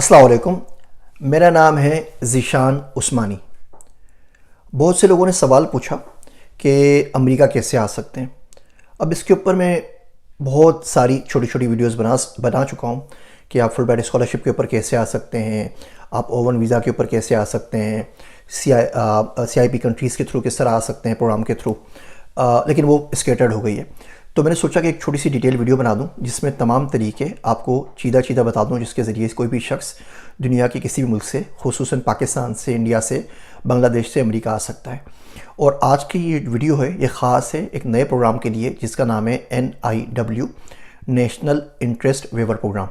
अस्सलाम वालेकुम। मेरा नाम है ज़ीशान उस्मानी। बहुत से लोगों ने सवाल पूछा कि अमेरिका कैसे आ सकते हैं। अब इसके ऊपर मैं बहुत सारी छोटी छोटी वीडियोस बना चुका हूँ कि आप फुल ब्राइट स्कॉलरशिप के ऊपर कैसे आ सकते हैं, आप ओवन वीज़ा के ऊपर कैसे आ सकते हैं, CIP कंट्रीज़ के थ्रू किस तरह आ सकते हैं प्रोग्राम के थ्रू। लेकिन वो स्केटर्ड हो गई है, तो मैंने सोचा कि एक छोटी सी डिटेल वीडियो बना दूं जिसमें तमाम तरीके आपको चीदा बता दूं, जिसके ज़रिए कोई भी शख्स दुनिया के किसी भी मुल्क से, खुसूसन पाकिस्तान से, इंडिया से, बांग्लादेश से अमेरिका आ सकता है। और आज की ये वीडियो है, ये ख़ास है एक नए प्रोग्राम के लिए जिसका नाम है NIW, national interest waiver program.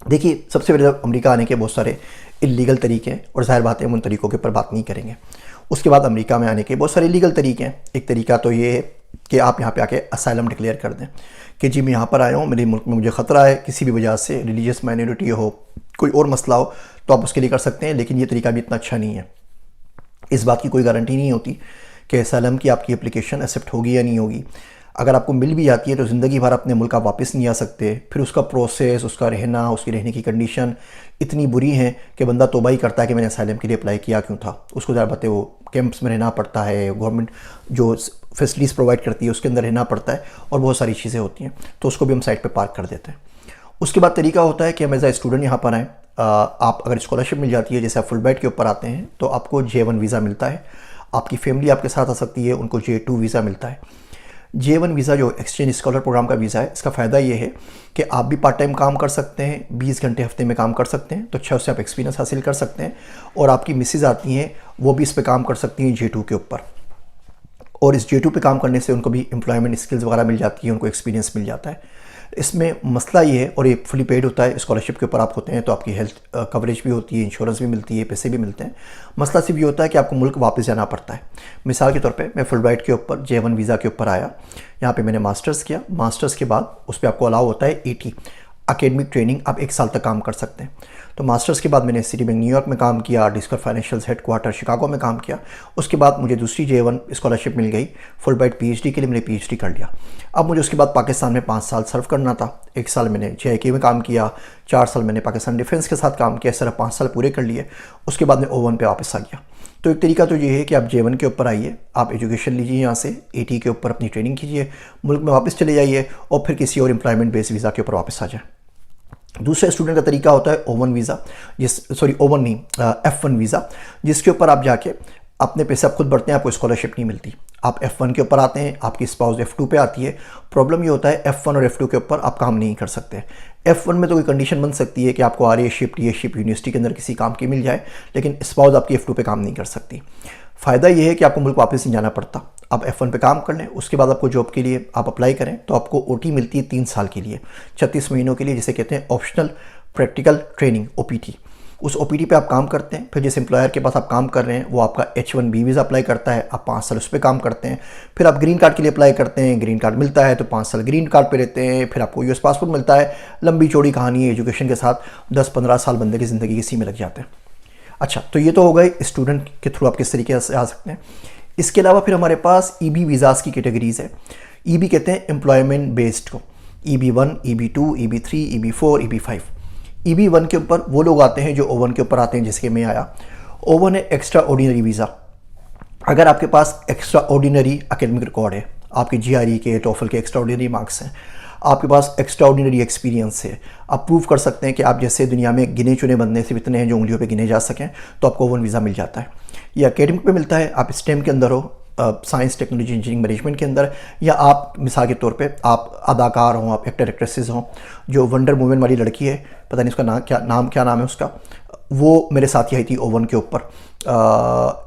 देखिए, सबसे पहले अमेरिका आने के बहुत सारे इलीगल तरीके हैं और ज़ाहिर बात है हम उन तरीक़ों के ऊपर बात नहीं करेंगे। उसके बाद अमेरिका में आने के बहुत सारे लीगल तरीके हैं। एक तरीका तो ये है कि आप यहाँ पे आके असाइलम डिक्लेयर कर दें कि जी मैं यहाँ पर आया हूँ, मेरे मुल्क में मुझे ख़तरा है, किसी भी वजह से रिलीजियस माइनॉरिटी हो, कोई और मसला हो, तो आप उसके लिए कर सकते हैं। लेकिन ये तरीका भी इतना अच्छा नहीं है। इस बात की कोई गारंटी नहीं होती कि असाइलम की आपकी एप्लीकेशन एक्सेप्ट होगी या नहीं होगी। अगर आपको मिल भी जाती है तो ज़िंदगी भर अपने मुल्क आप वापस नहीं आ सकते। फिर उसका प्रोसेस, उसका रहना, उसकी रहने की कंडीशन इतनी बुरी है कि बंदा तौबा ही करता है कि मैंने असाइलम के लिए अप्लाई किया क्यों था। उसको ज़्यादा पता है, वो कैंप्स में रहना पड़ता है, गवर्नमेंट जो फैसिलिटीज़ प्रोवाइड करती है उसके अंदर रहना पड़ता है और बहुत सारी चीज़ें होती हैं, तो उसको भी हम साइड पर पार्क कर देते हैं। उसके बाद तरीका होता है कि हम एज ए स्टूडेंट यहाँ पर आएँ। आप अगर स्कॉलरशिप मिल जाती है, जैसे आप फुल ब्राइट के ऊपर आते हैं, तो आपको J1 वीज़ा मिलता है। आपकी फैमिली आपके साथ आ सकती है, उनको J2 वीज़ा मिलता है। J1 वीज़ा जो एक्सचेंज स्कॉलर प्रोग्राम का वीज़ा है, इसका फ़ायदा ये है कि आप भी पार्ट टाइम काम कर सकते हैं, 20 घंटे हफ्ते में काम कर सकते हैं, तो अच्छा उससे आप एक्सपीरियंस हासिल कर सकते हैं। और आपकी मिसेज आती हैं, वो भी इस पे काम कर सकती हैं J2 के ऊपर, और इस J2 पे काम करने से उनको भी एम्प्लॉयमेंट स्किल्स वगैरह मिल जाती है, उनको एक्सपीरियंस मिल जाता है। इसमें मसला ये है, और ये फुली पेड होता है, स्कॉलरशिप के ऊपर आप होते हैं तो आपकी हेल्थ कवरेज भी होती है, इंश्योरेंस भी मिलती है, पैसे भी मिलते हैं। मसला सिर्फ ये होता है कि आपको मुल्क वापस जाना पड़ता है। मिसाल के तौर पे मैं फुल ब्राइट के ऊपर J1 वीज़ा के ऊपर आया, यहाँ पे मैंने मास्टर्स किया। मास्टर्स के बाद उस पर आपको अलाउ होता है ET, एकेडमिक ट्रेनिंग, आप 1 साल तक काम कर सकते हैं। तो मास्टर्स के बाद मैंने सिटी बैंक न्यूयॉर्क में काम किया, डिस्कवर फाइनेंशियल हेडक्वार्टर शिकागो में काम किया। उसके बाद मुझे दूसरी J1 स्कॉलरशिप मिल गई फुल ब्राइट PhD के लिए, मैंने PhD कर लिया। अब मुझे उसके बाद पाकिस्तान में 5 साल सर्व करना था। 1 साल मैंने JIK में काम किया, 4 साल मैंने पाकिस्तान डिफेंस के साथ काम किया। इस तरह 5 साल पूरे कर लिए। उसके बाद मैं O1 पे वापस आ गया। तो एक तरीका तो ये है कि आप J1 के ऊपर आइए, आप एजुकेशन लीजिए, यहाँ से ET के ऊपर अपनी ट्रेनिंग कीजिए, मुल्क में वापस चले जाइए और फिर किसी और एम्प्लॉयमेंट बेस्ड वीज़ा के ऊपर वापस आ जाए। दूसरे स्टूडेंट का तरीका होता है ओवन वीज़ा, ओवन नहीं, F1 वीज़ा, जिसके ऊपर आप जाके अपने पैसे आप खुद भरते हैं, आपको स्कॉलरशिप नहीं मिलती। आप F1 के ऊपर आते हैं, आपकी स्पाउस F2 पे आती है। प्रॉब्लम ये होता है F1 और F2 के ऊपर आप काम नहीं कर सकते। F1 में तो कोई कंडीशन बन सकती है कि आपको ये शिफ्ट यूनिवर्सिटी के अंदर किसी काम की मिल जाए, लेकिन स्पाउस आपकी F2 पे काम नहीं कर सकती। फ़ायदा ये है कि आपको मुल्क वापस नहीं जाना पड़ता। आप F1 पे काम कर लें, उसके बाद आपको जॉब के लिए आप अप्लाई करें तो आपको OT मिलती है 3 साल के लिए, 36 महीनों के लिए, जिसे कहते हैं ऑप्शनल प्रैक्टिकल ट्रेनिंग, OPT। उस OPT पे आप काम करते हैं। फिर जिस एम्प्लॉयर के पास आप काम कर रहे हैं वो आपका H1B वीज़ा अप्लाई करता है, आप 5 साल उस पर काम करते हैं। फिर आप ग्रीन कार्ड के लिए अप्लाई करते हैं, ग्रीन कार्ड मिलता है तो 5 साल ग्रीन कार्ड पे रहते हैं। फिर आपको US पासपोर्ट मिलता है। लंबी चौड़ी कहानी है। एजुकेशन के साथ 10-15 साल बंदे की ज़िंदगी इसी में लग जाते हैं। अच्छा, तो ये तो हो गए स्टूडेंट के थ्रू आप किस तरीके से आ सकते हैं। इसके अलावा फिर हमारे पास EB वीज़ाज़ की कैटेगरीज़ है। EB कहते हैं एम्प्लॉयमेंट बेस्ड को, EB1, EB2, EB3, EB4, EB5। EB1 के ऊपर वो लोग आते हैं जो O1 के ऊपर आते हैं, जैसे कि मैं आया। O1 है एक्स्ट्रा ऑर्डिनरी वीज़ा। अगर आपके पास एक्स्ट्रा ऑर्डिनरी एकेडमिक रिकॉर्ड है, आपके GRE के, TOEFL के एक्स्ट्रा ऑर्डिनरी मार्क्स हैं, आपके पास एक्स्ट्रा ऑर्डिनरी एक्सपीरियंस है, आप प्रूव कर सकते हैं कि आप जैसे दुनिया में गिने चुने बंदे सिर्फ इतने हैं जो उंगलियों पे गिने जा सकें, तो आपको O1 वीज़ा मिल जाता है। ये एकेडमिक पे मिलता है, आप STEM के अंदर हो, साइंस टेक्नोलॉजी इंजीनियरिंग मैनेजमेंट के अंदर, या आप मिसाल के तौर पे आप अदाकार हों, आप एक्टर एक्ट्रेसेस हों। जो वंडर वुमन वाली लड़की है, पता नहीं उसका क्या नाम है उसका, वो मेरे साथ ही आई थी O1 के ऊपर,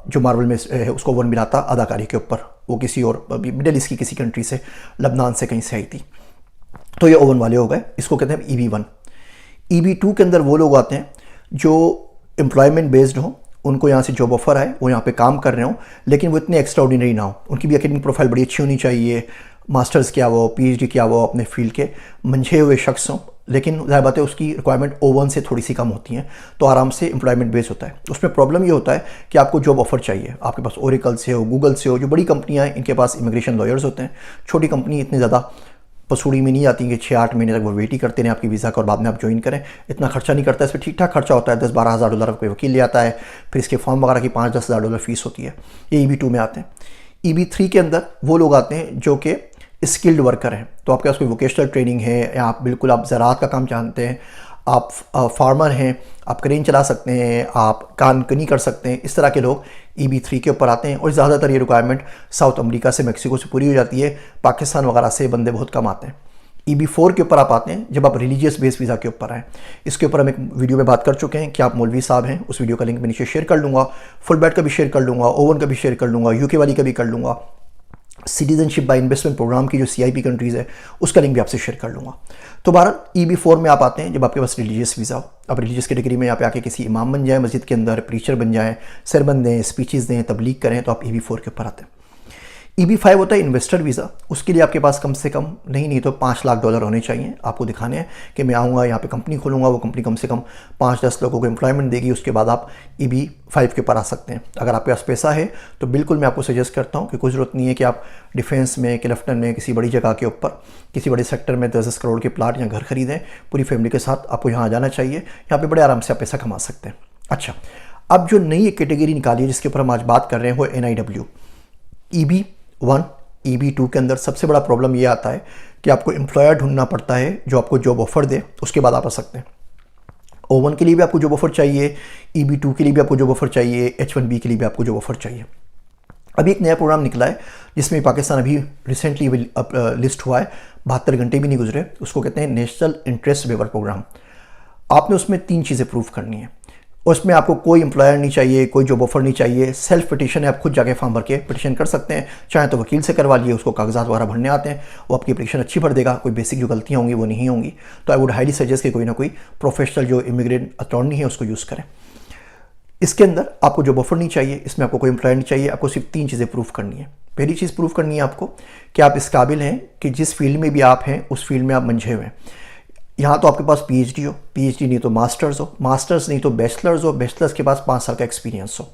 जो मार्वल में है, उसको O1 मिला था अदाकारी के ऊपर। वो किसी और मिडल ईस्ट की किसी कंट्री से, लबनान से कहीं से आई थी। तो ये O1 वाले हो गए, इसको कहते हैं EB1। EB2 के अंदर वो लोग आते हैं जो एम्प्लॉयमेंट बेस्ड हो, उनको यहाँ से जॉब ऑफर आए, वो यहाँ पे काम कर रहे हो, लेकिन वो इतने एक्स्ट्रा ऑर्डिनरी ना हो। उनकी भी एकेडमिक प्रोफाइल बड़ी अच्छी होनी चाहिए, मास्टर्स किया वो, PhD किया वो, अपने फील्ड के मंझे हुए शख्स हों। लेकिन ज़ाहिर बात है उसकी रिक्वायरमेंट O1 से थोड़ी सी कम होती हैं, तो आराम से एम्प्लॉयमेंट बेस होता है। उसमें प्रॉब्लम ये होता है कि आपको जॉब ऑफर चाहिए, आपके पास ओरेकल से हो, गूगल से हो, जो बड़ी कंपनियाँ हैं इनके पास इमिग्रेशन लॉयर्स होते हैं। छोटी कंपनी इतने ज़्यादा पसूड़ी में नहीं आती कि 6-8 महीने तक वो वेट ही करते हैं आपकी वीज़ा का और बाद में आप ज्वाइन करें। इतना खर्चा नहीं करता है, इस पर ठीक ठाक खर्चा होता है। 10-12 हज़ार डॉलर कोई वकील ले आता है, फिर इसके फॉर्म वगैरह की 5-10 हज़ार डॉलर फीस होती है। ये EB2 में आते हैं। EB3 के अंदर वो लोग आते हैं जो कि स्किल्ड वर्कर हैं। तो आपके पास कोई वोकेशनल ट्रेनिंग है या आप ज़राअत का काम जानते हैं, आप फार्मर हैं, आप क्रेन चला सकते हैं, आप कानकनी कर सकते हैं, इस तरह के लोग EB3 के ऊपर आते हैं। और ज़्यादातर ये रिक्वायरमेंट साउथ अमेरिका से, मैक्सिको से पूरी हो जाती है। पाकिस्तान वगैरह से बंदे बहुत कम आते हैं। EB4 के ऊपर आप आते हैं जब आप रिलीजियस बेस वीज़ा के ऊपर आएँ। इसके ऊपर हम एक वीडियो में बात कर चुके हैं कि आप मौलवी साहब हैं, उस वीडियो का लिंक मैं नीचे शेयर कर लूँगा। फुल बैट का भी शेयर कर लूँगा, ओवन का भी शेयर कर लूँगा, UK वाली का भी कर लूँगा। सिटीजनशिप बाय इन्वेस्टमेंट प्रोग्राम की जो CIP कंट्रीज़ है उसका लिंक भी आपसे शेयर कर लूँगा। तो बहरहाल EB4 में आप आते हैं जब आपके पास रिलीजियस वीज़ा हो। आप रिलीजियस कैटेगरी में यहाँ पे आके किसी इमाम बन जाए, मस्जिद के अंदर प्रीचर बन जाएँ, सरमन दें, स्पीचेस दें, तबलीग करें, तो आप EB4 के ऊपर आते हैं। EB5 होता है इन्वेस्टर वीज़ा। उसके लिए आपके पास कम से कम नहीं तो $5 लाख होने चाहिए। आपको दिखाने हैं कि मैं आऊँगा यहाँ पे कंपनी खोलूँगा, वो कंपनी कम से कम 5-10 लोगों को एम्प्लॉयमेंट देगी। उसके बाद आप EB5 के ऊपर आ सकते हैं। अगर आपके पास पैसा है तो बिल्कुल मैं आपको सजेस्ट करता हूँ कि कोई ज़रूरत नहीं है कि आप डिफेंस में, क्लिफ्टन में, किसी बड़ी जगह के ऊपर, किसी बड़े सेक्टर में 10-10 करोड़ के प्लाट या घर खरीदें। पूरी फैमिली के साथ आपको यहाँ आ जाना चाहिए। यहाँ पर बड़े आराम से आप पैसा कमा सकते हैं। अच्छा, अब जो नई एक कैटेगरी निकाली है जिसके ऊपर हम आज बात कर रहे हैं वो NIW। EB1, EB2 के अंदर सबसे बड़ा प्रॉब्लम ये आता है कि आपको एम्प्लॉयर ढूंढना पड़ता है जो आपको जॉब ऑफर दे, उसके बाद आप आ सकते हैं। O1 के लिए भी आपको जॉब ऑफर चाहिए, EB2 के लिए भी आपको जॉब ऑफर चाहिए, H1B के लिए भी आपको जॉब ऑफर चाहिए। अभी एक नया प्रोग्राम निकला है जिसमें पाकिस्तान अभी रिसेंटली लिस्ट हुआ है, 72 घंटे भी नहीं गुजरे। उसको कहते हैं नेशनल इंटरेस्ट वेवर प्रोग्राम। आपने उसमें 3 चीज़ें प्रूव करनी है। उसमें आपको कोई एम्प्लॉयर नहीं चाहिए, कोई जॉब ऑफर नहीं चाहिए, सेल्फ पिटिशन है, आप खुद जाके फॉर्म भर के पिटिशन कर सकते हैं। चाहे तो वकील से करवा लिए, उसको कागजात वगैरह भरने आते हैं, वो आपकी पिटिशन अच्छी भर देगा, कोई बेसिक जो गलतियाँ होंगी वो नहीं होंगी। तो आई वुड हाईली सजेस्ट कि कोई ना कोई प्रोफेशनल जो इमिग्रेंट अटॉर्नी है उसको यूज़ करें। इसके अंदर आपको जॉब ऑफर नहीं चाहिए, इसमें आपको कोई एम्प्लॉयर नहीं चाहिए। आपको सिर्फ 3 चीज़ें प्रूव करनी है। पहली चीज़ प्रूव करनी है आपको कि आप इस काबिल हैं कि जिस फील्ड में भी आप हैं उस फील्ड में आप मंझे हुए हैं। यहाँ तो आपके पास PhD हो, PhD नहीं तो मास्टर्स हो, मास्टर्स नहीं तो बैचलर्स हो, बैचलर्स के पास 5 साल का एक्सपीरियंस हो।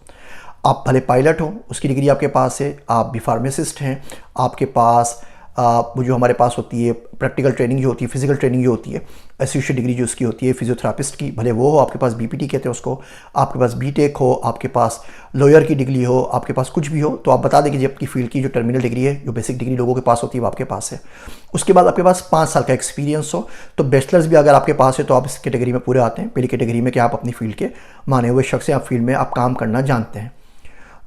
आप भले पायलट हो, उसकी डिग्री आपके पास है, आप भी फार्मासिस्ट हैं, आपके पास वो जो हमारे पास होती है प्रैक्टिकल ट्रेनिंग जो होती है, फिजिकल ट्रेनिंग जो होती है, एसोसिएट डिग्री जो उसकी होती है फिजियोथेरापिस्ट की, भले वो हो, आपके पास BPT कहते हैं उसको, आपके पास BTech हो, आपके पास लॉयर की डिग्री हो, आपके पास कुछ भी हो, तो आप बता दें कि आपकी फील्ड की जो टर्मिनल डिग्री है, जो बेसिक डिग्री लोगों के पास होती है वो आपके पास है। उसके बाद आपके पास 5 साल का एक्सपीरियंस हो, तो बैचलर्स भी अगर आपके पास है तो आप इस कैटेगरी में पूरे आते हैं। पहली कैटेगरी में कि आप अपनी फील्ड के माने हुए शख्स हैं, आप फील्ड में आप काम करना जानते हैं।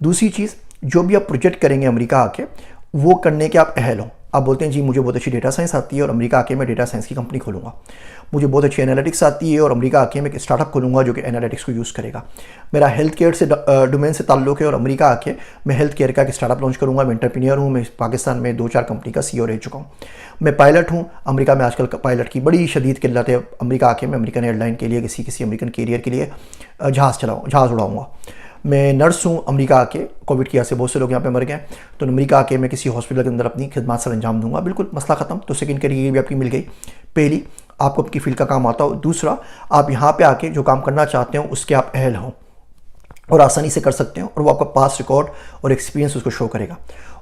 दूसरी चीज़, जो भी आप प्रोजेक्ट करेंगे अमेरिका आके, वो करने के आप अहल हो। आप बोलते हैं जी मुझे बहुत अच्छी डेटा साइंस आती है और अमेरिका आके मैं डेटा साइंस की कंपनी खोलूँगा, मुझे बहुत अच्छी एनालिटिक्स आती है और अमेरिका आके मैं एक स्टार्टअप खोलूँगा जो कि एनालिटिक्स को यूज़ करेगा, मेरा हेल्थ केयर से डोमेन से ताल्लुक़ है और अमेरिका आके मैं हेल्थ केयर का एक स्टार्टअप लॉन्च करूँगा, मैं एंटरप्रेन्योर हूँ, मैं पाकिस्तान में 2-4 कंपनी का CEO रह चुका हूँ, मैं पायलट हूँ, अमेरिका में आजकल पायलट की बड़ी शदीद किल्लत है, अमेरिका आके मैं अमेरिकन एयरलाइन के लिए किसी अमेरिकन कैरियर के लिए जहाज़ उड़ाऊँगा, मैं नर्स हूँ, अमेरिका आके कोविड की वजह से बहुत से लोग यहाँ पे मर गए, तो अमेरिका आके मैं किसी हॉस्पिटल के अंदर अपनी खिदमत सर अंजाम दूंगा, बिल्कुल मसला ख़त्म। तो सेकंड कैटेगरी भी आपकी मिल गई। पहली, आपको आपकी फील्ड का काम आता हो। दूसरा, आप यहाँ पे आके जो काम करना चाहते हो उसके आप अहल हों और आसानी से कर सकते हो और वो आपका पास रिकॉर्ड और एक्सपीरियंस उसको शो करेगा।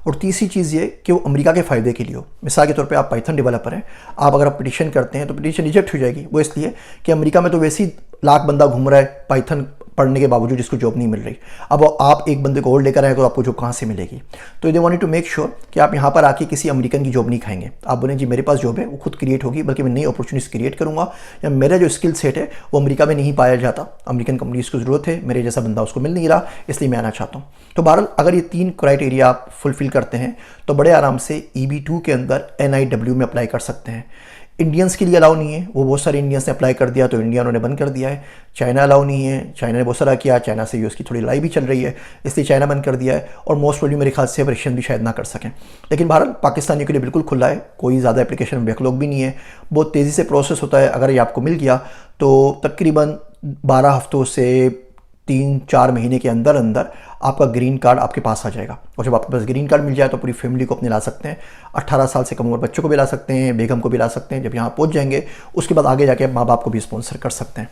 और तीसरी चीज़ ये कि वो अमेरिका के फ़ायदे के लिए हो। मिसाल के तौर पे आप पाइथन डेवलपर हैं, आप अगर आप पिटिशन करते हैं तो पिटिशन रिजेक्ट हो जाएगी। वो इसलिए कि अमेरिका में तो वैसे ही लाख बंदा घूम रहा है पाइथन पढ़ने के बावजूद जिसको जॉब नहीं मिल रही। अब आप एक बंदे को और लेकर आए तो आपको जॉब कहाँ से मिलेगी? तो they wanted to make sure कि आप यहाँ पर आके किसी अमेरिकन की जॉब नहीं खाएंगे। आप बोलें जी मेरे पास जॉब है, वो खुद क्रिएट होगी, बल्कि मैं नई अपॉर्चुनिटीज क्रिएट करूँगा, या मेरा जो स्किल सेट है वो अमेरिका में नहीं पाया जाता, अमेरिकन कंपनीज को ज़रूरत है, मेरे जैसा बंदा उसको मिल नहीं रहा, इसलिए मैं आना चाहता हूँ। तो बहरहाल अगर ये 3 क्राइटेरिया आप फुलफिल करते हैं तो बड़े आराम से EB2 के अंदर NIW में अप्लाई कर सकते हैं। इंडियंस के लिए अलाउ नहीं है, वो बहुत सारे इंडियंस ने अप्लाई कर दिया तो इंडिया उन्होंने बंद कर दिया है। चाइना अलाउ नहीं है, चाइना ने बहुत सारा किया, चाइना से यूएस की थोड़ी लड़ाई भी चल रही है, इसलिए चाइना बंद कर दिया है। और मोस्ट प्रोबेबली मेरे ख्याल से रशियन भी शायद ना कर सकें। लेकिन बहरहाल पाकिस्तानियों के लिए बिल्कुल खुला है, कोई ज़्यादा एप्लीकेशन बैकलॉग भी नहीं है, बहुत तेज़ी से प्रोसेस होता है। अगर ये आपको मिल गया तो तकरीबन 12 हफ्तों से 3-4 महीने के अंदर अंदर आपका ग्रीन कार्ड आपके पास आ जाएगा। और जब आपके पास ग्रीन कार्ड मिल जाए तो पूरी फैमिली को अपने ला सकते हैं, 18 साल से कम उम्र बच्चों को भी ला सकते हैं, बेगम को भी ला सकते हैं। जब यहाँ पहुँच जाएंगे उसके बाद आगे जाके माँ बाप को भी स्पॉन्सर कर सकते हैं।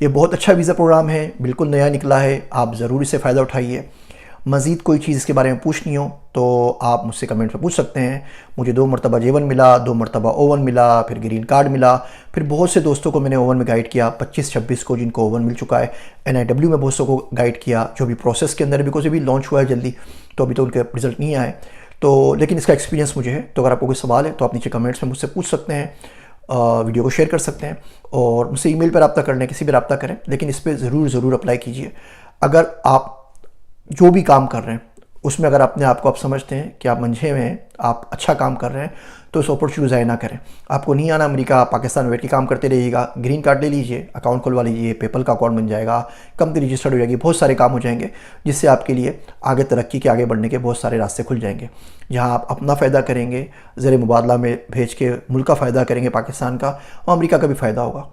ये बहुत अच्छा वीज़ा प्रोग्राम है, बिल्कुल नया निकला है, आप ज़रूर इससे फ़ायदा उठाइए। मज़ीद कोई चीज़ इसके बारे में पूछनी हो तो आप मुझसे कमेंट में पूछ सकते हैं। मुझे 2 मरतबा J1 मिला, 2 मरतबा ओवन मिला, फिर ग्रीन कार्ड मिला, फिर बहुत से दोस्तों को मैंने ओवन में गाइड किया, 25-26 को जिनको ओवन मिल चुका है। NIW में बहुत सौ को गाइड किया जो भी प्रोसेस के अंदर है, बिकॉज अभी लॉन्च हुआ है जल्दी, तो अभी तो उनके रिजल्ट नहीं आए, तो लेकिन इसका एक्सपीरियंस मुझे है। तो अगर आपको कोई सवाल है तो आप नीचे कमेंट्स में मुझसे पूछ सकते हैं, वीडियो को शेयर कर सकते हैं और मुझसे ईमेल पर रब्ता करने किसी भी रब्ता करें, लेकिन इस पर ज़रूर अप्लाई कीजिए। अगर आप जो भी काम कर रहे हैं उसमें अगर अपने आप को आप समझते हैं कि आप मंझे में हैं, आप अच्छा काम कर रहे हैं, तो इस अपॉर्चुनिटी ज़ाया ना करें। आपको नहीं आना अमेरिका, पाकिस्तान में बैठ के काम करते रहिएगा, ग्रीन कार्ड ले लीजिए, अकाउंट खुलवा लीजिए, पेपल का अकाउंट बन जाएगा, कंपनी रजिस्टर्ड हो जाएगी, बहुत सारे काम हो जाएंगे, जिससे आपके लिए आगे तरक्की के, आगे बढ़ने के बहुत सारे रास्ते खुल जाएंगे। जहाँ आप अपना फ़ायदा करेंगे, ज़र मुबादला में भेज के मुल्क का फ़ायदा करेंगे पाकिस्तान का, और अमेरिका का भी फ़ायदा होगा।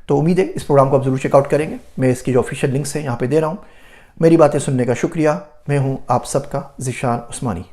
तो उम्मीद है इस प्रोग्राम को आप ज़रूर चेकआउट करेंगे। मैं इसकी जो ऑफिशियल लिंक्स हैं यहाँ पे दे रहा हूँ। मेरी बातें सुनने का शुक्रिया। मैं हूँ आप सबका ज़ीशान उस्मानी।